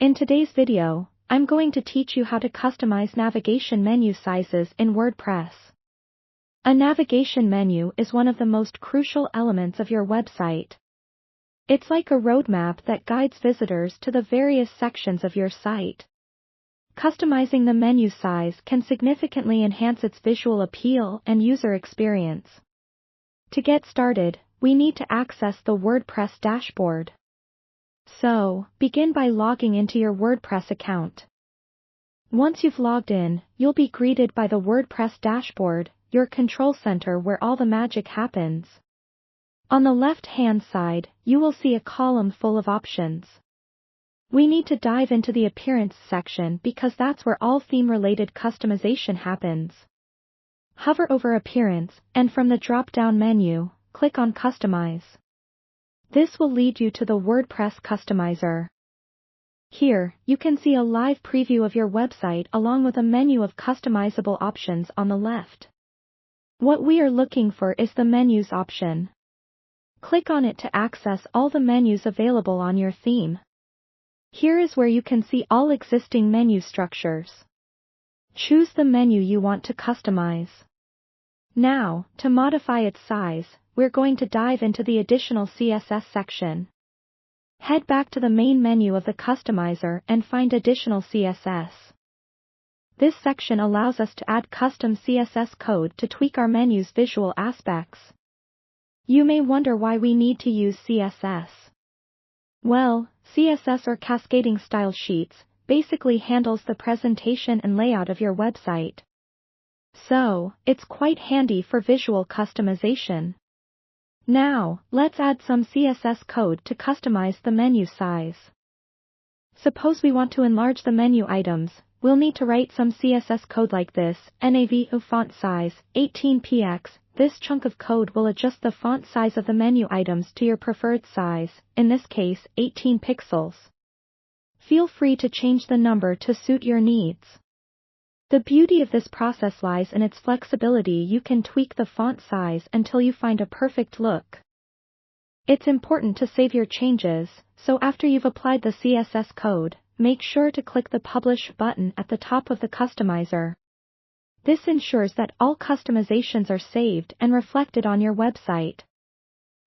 In today's video, I'm going to teach you how to customize navigation menu sizes in WordPress. A navigation menu is one of the most crucial elements of your website. It's like a roadmap that guides visitors to the various sections of your site. Customizing the menu size can significantly enhance its visual appeal and user experience. To get started, we need to access the WordPress dashboard. So, begin by logging into your WordPress account. Once you've logged in, you'll be greeted by the WordPress dashboard, your control center where all the magic happens. On the left-hand side, you will see a column full of options. We need to dive into the Appearance section because that's where all theme-related customization happens. Hover over Appearance, and from the drop-down menu, click on Customize. This will lead you to the WordPress Customizer. Here, you can see a live preview of your website along with a menu of customizable options on the left. What we are looking for is the Menus option. Click on it to access all the menus available on your theme. Here is where you can see all existing menu structures. Choose the menu you want to customize. Now, to modify its size, we're going to dive into the Additional CSS section. Head back to the main menu of the customizer and find Additional CSS. This section allows us to add custom CSS code to tweak our menu's visual aspects. You may wonder why we need to use CSS. Well, CSS or Cascading Style Sheets basically handles the presentation and layout of your website. So, it's quite handy for visual customization. Now, let's add some CSS code to customize the menu size. Suppose we want to enlarge the menu items, we'll need to write some CSS code like this: nav font size 18px. This chunk of code will adjust the font size of the menu items to your preferred size, in this case 18 pixels. Feel free to change the number to suit your needs. The beauty of this process lies in its flexibility. You can tweak the font size until you find a perfect look. It's important to save your changes, so after you've applied the CSS code, make sure to click the Publish button at the top of the customizer. This ensures that all customizations are saved and reflected on your website.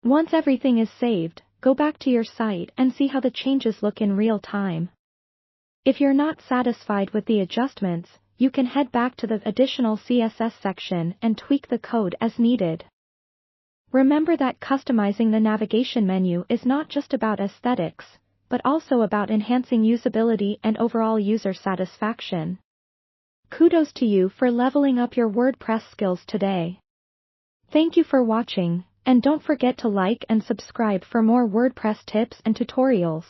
Once everything is saved, go back to your site and see how the changes look in real time. If you're not satisfied with the adjustments, you can head back to the Additional CSS section and tweak the code as needed. Remember that customizing the navigation menu is not just about aesthetics, but also about enhancing usability and overall user satisfaction. Kudos to you for leveling up your WordPress skills today. Thank you for watching, and don't forget to like and subscribe for more WordPress tips and tutorials.